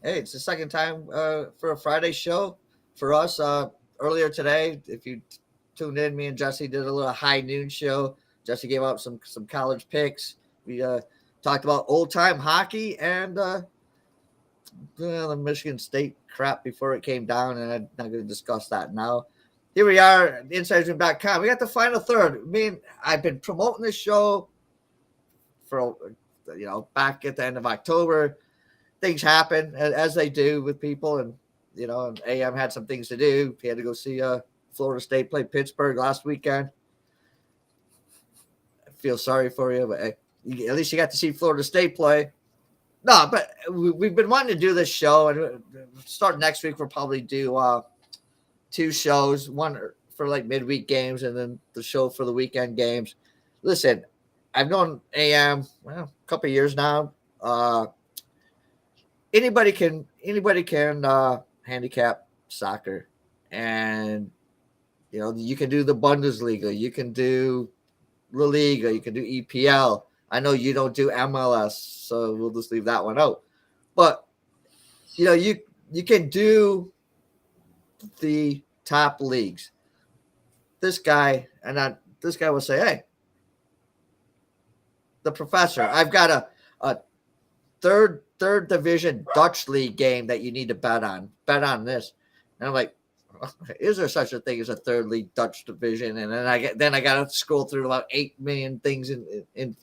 Hey, it's the second time for a Friday show for us. Earlier today, if you tuned in, me and Jesse did a little high noon show. Jesse gave out some college picks. We talked about old time hockey and the Michigan State crap before it came down, and I'm not going to discuss that now. Here we are, InsideZoom.com. We got the final third. I've been promoting this show for back at the end of October. Things happen as they do with people, and and AM had some things to do. He had to go see Florida State play Pittsburgh last weekend. I feel sorry for you, but at least you got to see Florida State play. No, but we've been wanting to do this show, and start next week. We'll probably do two shows, one for like midweek games, and then the show for the weekend games. Listen, I've known AM a couple of years now. Anybody can handicap soccer, and you can do the Bundesliga, you can do La Liga, you can do EPL. I know you don't do MLS, so we'll just leave that one out. But you can do the top leagues. This guy will say, "Hey, the professor, I've got a third division Dutch league game that you need to bet on. Bet on this." And I'm like, is there such a thing as a third league Dutch division? And then I got to scroll through about 8 million things in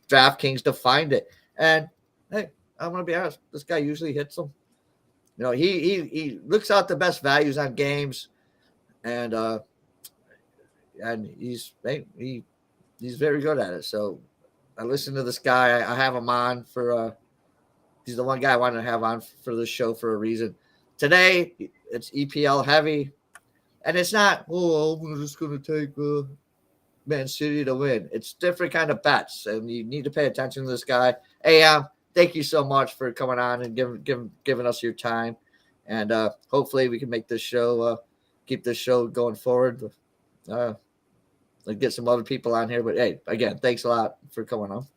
DraftKings to find it. And hey, I'm gonna be honest, this guy usually hits them. He looks out the best values on games, and he's very good at it. So I listen to this guy. I have him on for he's the one guy I wanted to have on for this show for a reason. Today, it's EPL heavy, and it's not, I'm just going to take Man City to win. It's different kind of bets, and you need to pay attention to this guy. Hey, thank you so much for coming on and giving us your time, and hopefully we can make this show, keep this show going forward. Get some other people on here, but hey, again, thanks a lot for coming on.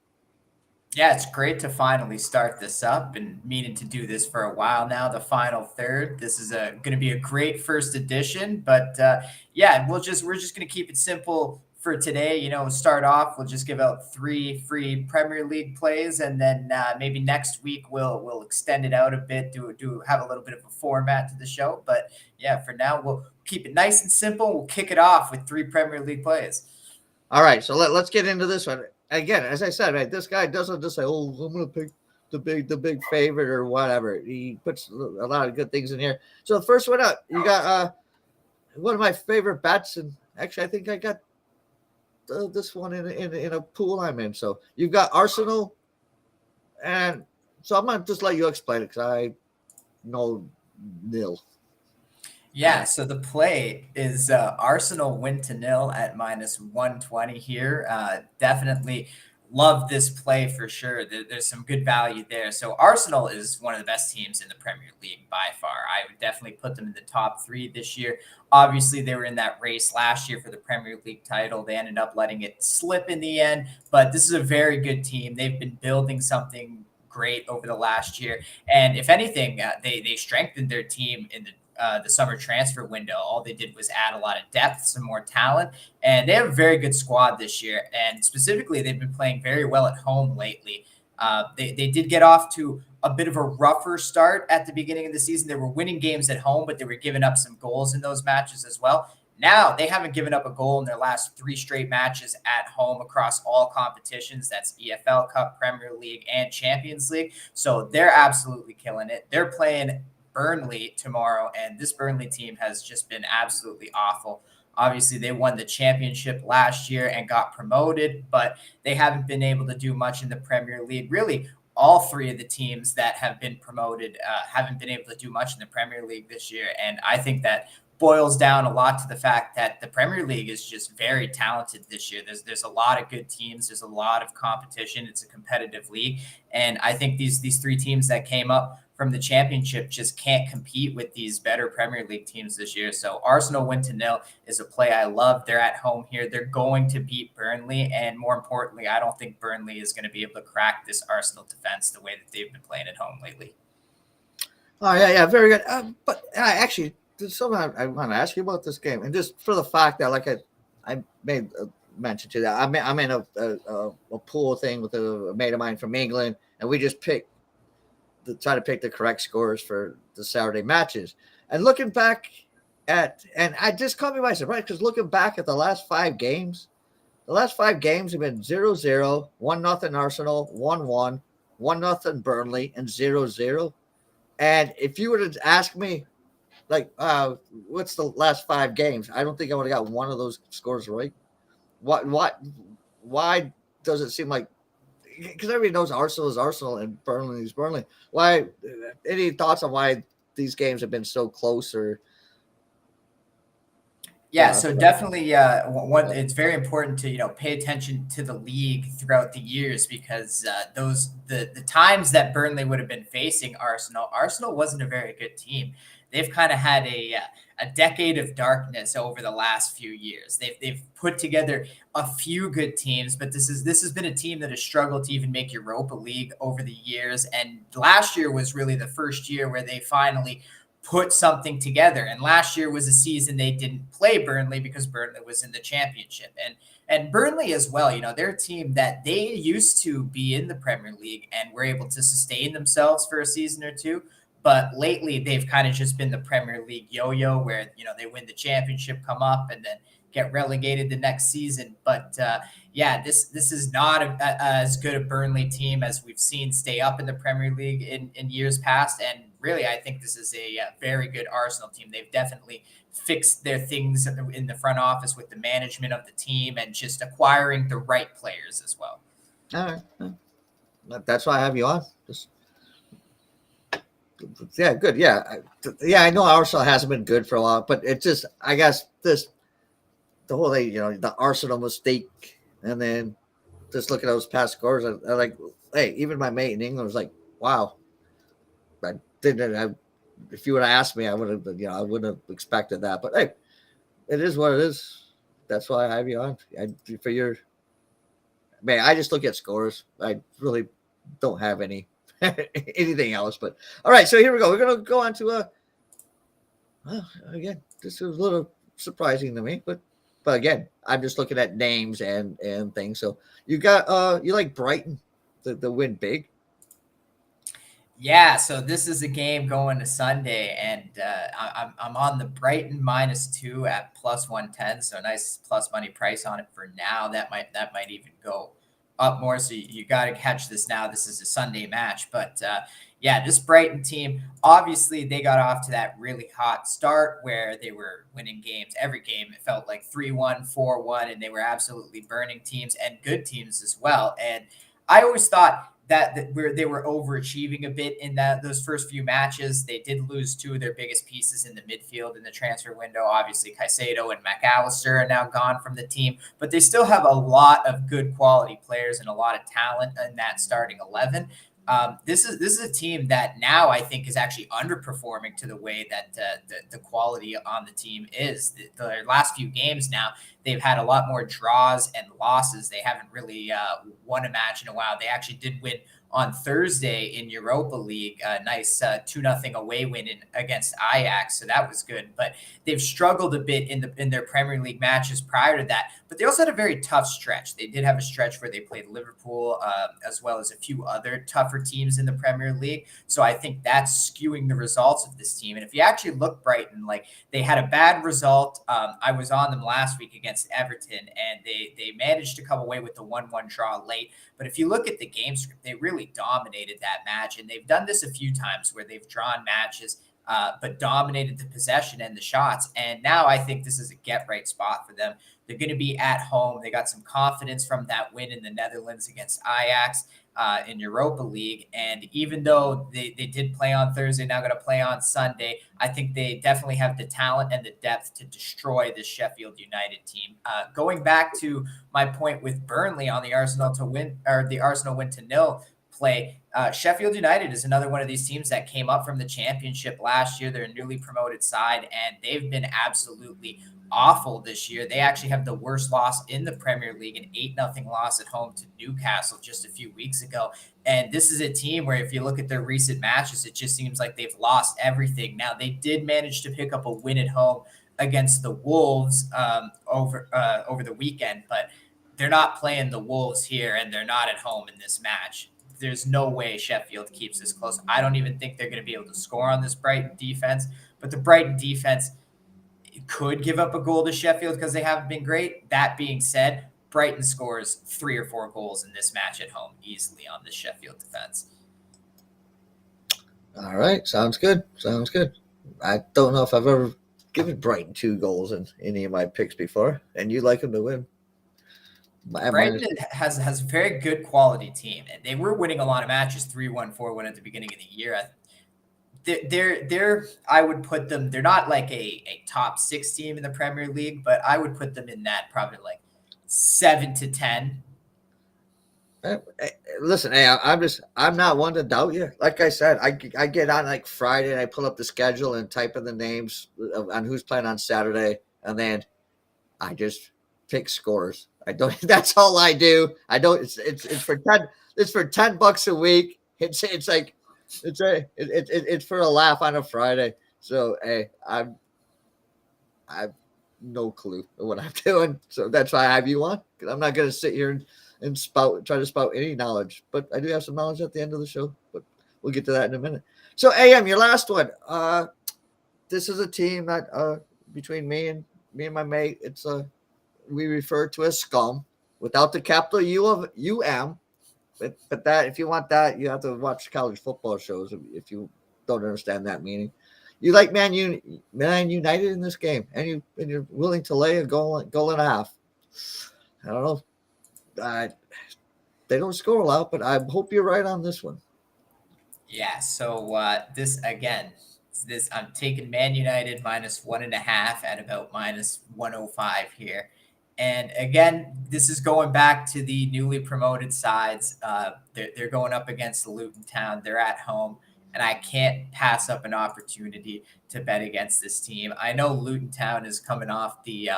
Yeah, it's great to finally start this up and meaning to do this for a while now. The final third. This is going to be a great first edition, but yeah, we're just going to keep it simple for today. Start off. We'll just give out 3 free Premier League plays, and then maybe next week we'll extend it out a bit. Do have a little bit of a format to the show, but yeah, for now we'll keep it nice and simple. We'll kick it off with 3 Premier League plays. All right, so let's get into this one. Again, as I said, right, this guy doesn't just say, "Oh, I'm going to pick the big favorite or whatever." He puts a lot of good things in here. So the first one up, you got one of my favorite bets, and actually, I think I got this one in a pool I'm in. So you've got Arsenal, and so I'm gonna just let you explain it because I know nil. Yeah, so the play is Arsenal win to nil at -120 here. Definitely love this play for sure. There's some good value there. So Arsenal is one of the best teams in the Premier League by far. I would definitely put them in the top 3 this year. Obviously, they were in that race last year for the Premier League title. They ended up letting it slip in the end, but this is a very good team. They've been building something great over the last year, and if anything, they strengthened their team in the summer transfer window. All they did was add a lot of depth, some more talent, and they have a very good squad this year. And specifically, they've been playing very well at home lately. They did get off to a bit of a rougher start at the beginning of the season. They were winning games at home, but they were giving up some goals in those matches as well. Now they haven't given up a goal in their last 3 straight matches at home across all competitions. That's EFL Cup, Premier League, and Champions League. So they're absolutely killing it. They're playing Burnley tomorrow, and this Burnley team has just been absolutely awful. Obviously, they won the championship last year and got promoted, but they haven't been able to do much in the Premier League. Really, all 3 of the teams that have been promoted haven't been able to do much in the Premier League this year, and I think that boils down a lot to the fact that the Premier League is just very talented this year. There's a lot of good teams. There's a lot of competition. It's a competitive league, and I think these 3 teams that came up from the championship just can't compete with these better Premier League teams this year. So Arsenal win to nil is a play I love. They're at home here. They're going to beat Burnley. And more importantly, I don't think Burnley is going to be able to crack this Arsenal defense the way that they've been playing at home lately. Oh yeah, very good. But I actually there's something I want to ask you about this game, and just for the fact that like I made a mention to that I'm in a pool thing with a mate of mine from England, and we just try to pick the correct scores for the Saturday matches. And looking back and I just caught me by surprise because looking back at the last 5 games have been 0-0, 1-0 Arsenal, 1-1, 1-0 Burnley, and 0-0. And if you were to ask me, like, what's the last 5 games? I don't think I would have got one of those scores right. Why does it seem like? Because everybody knows Arsenal is Arsenal and Burnley is Burnley. Why? Any thoughts on why these games have been so close? Or Yeah, I so forgot. definitely, one it's very important to pay attention to the league throughout the years because those the times that Burnley would have been facing Arsenal, Arsenal wasn't a very good team. They've kind of had a decade of darkness over the last few years. They've put together a few good teams, but this has been a team that has struggled to even make Europa League over the years. And last year was really the first year where they finally put something together. And last year was a season they didn't play Burnley because Burnley was in the championship. And Burnley as well, they're a team that they used to be in the Premier League and were able to sustain themselves for a season or two. But lately they've kind of just been the Premier League yo-yo where, they win the championship, come up and then get relegated the next season. But yeah, this is not as good a Burnley team as we've seen stay up in the Premier League in years past. And really, I think this is a very good Arsenal team. They've definitely fixed their things in the front office with the management of the team and just acquiring the right players as well. All right, that's why I have you on. Just yeah, good. Yeah. I know Arsenal hasn't been good for a while, but it just I guess the whole thing, the Arsenal mistake, and then just look at those past scores. I like, hey, even my mate in England was like, wow, I didn't. If you would have asked me, I would have, I wouldn't have expected that. But hey, it is what it is. That's why I have you on. For your man, I just look at scores. I really don't have anything else. But all right, so here we go. We're gonna go on to again. This was a little surprising to me, but again, I'm just looking at names and things. So you got you like Brighton, the win big. Yeah, so this is a game going to Sunday, and I'm on the Brighton -2 at +110, so nice plus money price on it for now. That might even go up more. So you got to catch this now. This is a Sunday match, but yeah, this Brighton team obviously they got off to that really hot start where they were winning games every game. It felt like 3-1, 4-1, and they were absolutely burning teams and good teams as well. And I always thought that where they were overachieving a bit in those first few matches. They did lose two of their biggest pieces in the midfield in the transfer window. Obviously, Caicedo and McAllister are now gone from the team, but they still have a lot of good quality players and a lot of talent in that starting 11. This is a team that now I think is actually underperforming to the way that the quality on the team is. The last few games now, they've had a lot more draws and losses. They haven't really won a match in a while. They actually did win on Thursday in Europa League, a nice 2-0 away win against Ajax, so that was good. But they've struggled a bit in their Premier League matches prior to that. But they also had a very tough stretch. They did have a stretch where they played Liverpool as well as a few other tougher teams in the Premier League. So I think that's skewing the results of this team. And if you actually look Brighton, like they had a bad result. I was on them last week against Everton, and they managed to come away with the 1-1 draw late. But if you look at the game script, they really dominated that match. And they've done this a few times where they've drawn matches, but dominated the possession and the shots. And now I think this is a get right spot for them. They're going to be at home. They got some confidence from that win in the Netherlands against Ajax in Europa League. And even though they did play on Thursday, now going to play on Sunday, I think they definitely have the talent and the depth to destroy this Sheffield United team. Going back to my point with Burnley on the Arsenal to win or the Arsenal win to nil play. Sheffield United is another one of these teams that came up from the championship last year. They're a newly promoted side, and they've been absolutely awful this year. They actually have the worst loss in the Premier League, an 8-0 loss at home to Newcastle just a few weeks ago. And this is a team where if you look at their recent matches, it just seems like they've lost everything. Now, they did manage to pick up a win at home against the Wolves over the weekend, but they're not playing the Wolves here, and they're not at home in this match. There's no way Sheffield keeps this close. I don't even think they're going to be able to score on this Brighton defense, but the Brighton defense could give up a goal to Sheffield because they haven't been great. That being said, Brighton scores 3 or 4 goals in this match at home easily on the Sheffield defense. All right. Sounds good. Sounds good. I don't know if I've ever given Brighton 2 goals in any of my picks before, and you like them to win. Brighton has a very good quality team, and they were winning a lot of matches 3-1, 4-1 at the beginning of the year. They're I would put them, they're not like a top 6 team in the Premier League, but I would put them in that probably like 7 to 10. Listen, hey, I'm not one to doubt you. Like I said, I get on like Friday and I pull up the schedule and type in the names on who's playing on Saturday, and then I just pick scores. I don't. That's all I do. I don't. It's for 10. It's for $10 a week. It's like it's for a laugh on a Friday. So hey, I've no clue what I'm doing. So that's why I have you on, because I'm not going to sit here and try to spout any knowledge. But I do have some knowledge at the end of the show. But we'll get to that in a minute. So AM, your last one. This is a team that between me and my mate, it's we refer to as scum without the capital U of UM. But that, if you want that, you have to watch college football shows if you don't understand that meaning. You like Man United in this game, and you're willing to lay a goal and a half. I don't know. They don't score a lot, but I hope you're right on this one. Yeah. So this again, I'm taking Man United -1.5 at about -105 here. And again, this is going back to the newly promoted sides. They're going up against Luton Town. They're at home, and I can't pass up an opportunity to bet against this team. I know Luton Town is coming off the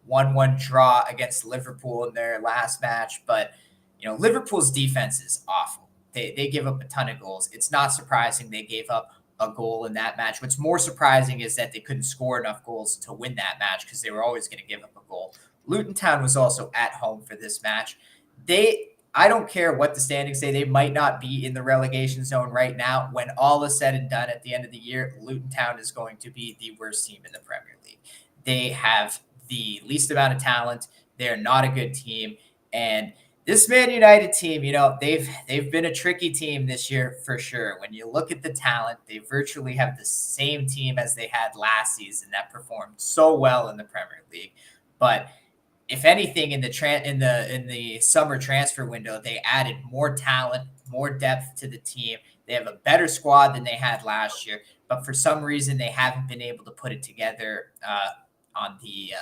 1-1 draw against Liverpool in their last match, but Liverpool's defense is awful. They give up a ton of goals. It's not surprising they gave up a goal in that match. What's more surprising is that they couldn't score enough goals to win that match, because they were always going to give up a goal. Luton Town was also at home for this match. I don't care what the standings say. They might not be in the relegation zone right now. When all is said and done at the end of the year, Luton Town is going to be the worst team in the Premier League. They have the least amount of talent. They're not a good team. And this Man United team, they've been a tricky team this year for sure. When you look at the talent, they virtually have the same team as they had last season that performed so well in the Premier League. But if anything, in the summer transfer window, they added more talent, more depth to the team. They have a better squad than they had last year, but for some reason, they haven't been able to put it together on the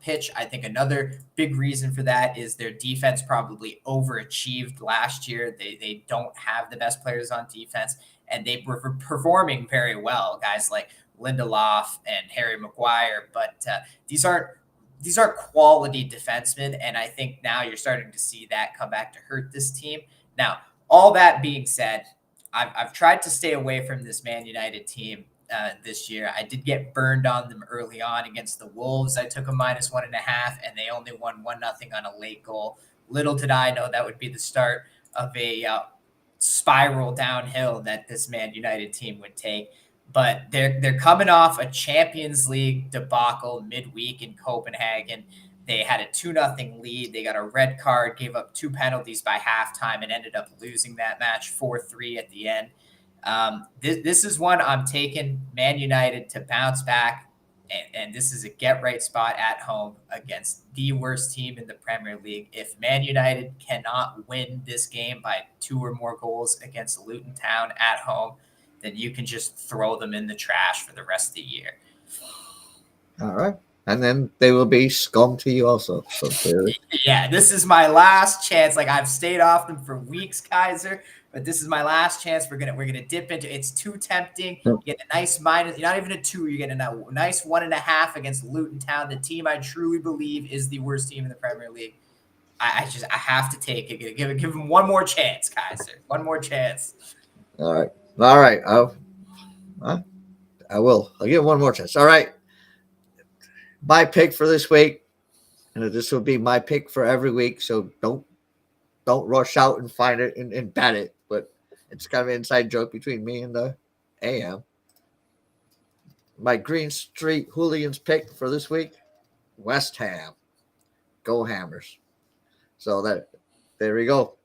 pitch. I think another big reason for that is their defense probably overachieved last year. They don't have the best players on defense, and they were performing very well, guys like Lindelof and Harry Maguire, but these aren't quality defensemen, and I think now you're starting to see that come back to hurt this team. Now, all that being said, I've tried to stay away from this Man United team this year. I did get burned on them early on against the Wolves. I took a -1.5, and they only won 1-0 on a late goal. Little did I know that would be the start of a spiral downhill that this Man United team would take. But they're coming off a Champions League debacle midweek in Copenhagen. They had a 2-0 lead. They got a red card, gave up 2 penalties by halftime, and ended up losing that match 4-3 at the end. This is one I'm taking Man United to bounce back, and this is a get-right spot at home against the worst team in the Premier League. If Man United cannot win this game by 2 or more goals against Luton Town at home, then you can just throw them in the trash for the rest of the year. All right. And then they will be scum to you also. So yeah, this is my last chance. Like, I've stayed off them for weeks, Kaiser, but this is my last chance. We're gonna dip into. It's too tempting. You get a nice minus. You're not even a 2. You're getting a nice 1.5 against Luton Town, the team I truly believe is the worst team in the Premier League. I have to take it. Give him one more chance, Kaiser. One more chance. All right. I will. I'll give it one more chance. All right. My pick for this week, and this will be my pick for every week. So don't rush out and find it and bet it. But it's kind of an inside joke between me and the AM. My Green Street Hooligans pick for this week: West Ham. Go Hammers. So there we go.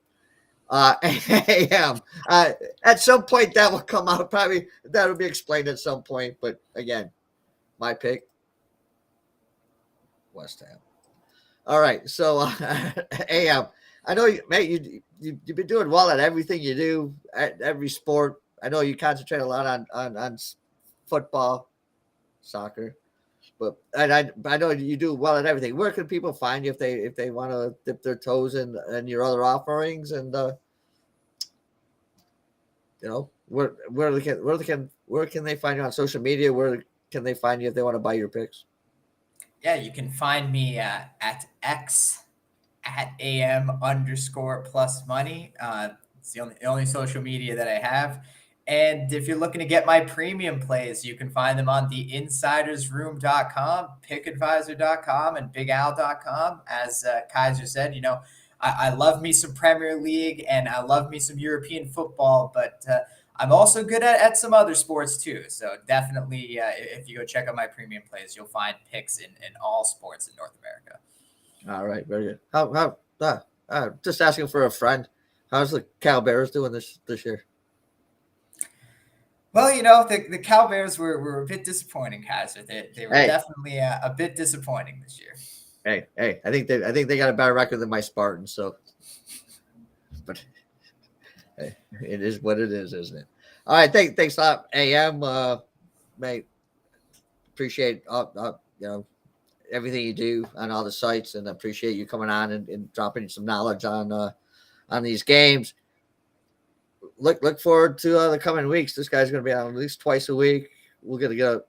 AM. At some point that will come out. Probably that will be explained at some point. But again, my pick: West Ham. All right. So AM. I know you, mate. You've been doing well at everything you do at every sport. I know you concentrate a lot on football, soccer, but I know you do well at everything. Where can people find you if they want to dip their toes in your other offerings? And where can they find you on social media? Where can they find you if they want to buy your picks? Yeah, you can find me at X at AM_plus money. It's the only social media that I have. And if you're looking to get my premium plays, you can find them on the insidersroom.com, pickadvisor.com, and bigal.com. As Kaiser said, I love me some Premier League and I love me some European football, but I'm also good at some other sports too. So definitely, if you go check out my premium plays, you'll find picks in all sports in North America. All right, very good. Just asking for a friend. How's the Cal Bears doing this year? Well, the Cal Bears were a bit disappointing, Kaiser. They were definitely a bit disappointing this year. Hey, I think they got a better record than my Spartans. So, but hey, it is what it is, isn't it? All right, thanks a lot, AM. Mate, appreciate everything you do on all the sites, and appreciate you coming on and dropping some knowledge on these games. Look forward to the coming weeks. This guy's going to be on at least twice a week. We're going to get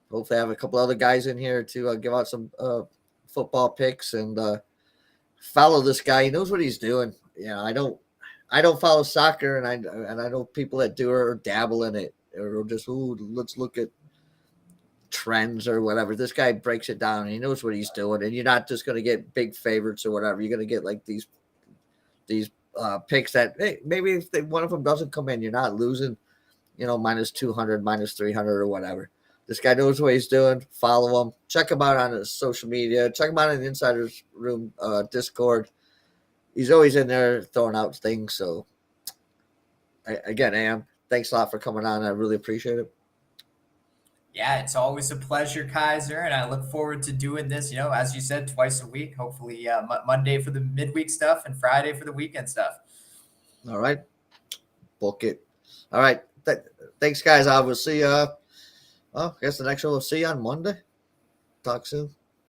hopefully have a couple other guys in here to give out some football picks and follow this guy. He knows what he's doing. I don't follow soccer, and I know people that do or dabble in it or just let's look at trends or whatever. This guy breaks it down. And he knows what he's doing, and you're not just going to get big favorites or whatever. You're going to get like these picks that, hey, maybe if one of them doesn't come in, you're not losing, minus 200, minus 300 or whatever. This guy knows what he's doing. Follow him. Check him out on his social media. Check him out in the Insiders Room Discord. He's always in there throwing out things. So, again, Am, thanks a lot for coming on. I really appreciate it. Yeah, it's always a pleasure, Kaiser, and I look forward to doing this, as you said, twice a week, hopefully Monday for the midweek stuff and Friday for the weekend stuff. All right. Book it. All right. Thanks, guys. I will see you. I guess the next one we'll see you on Monday. Talk soon.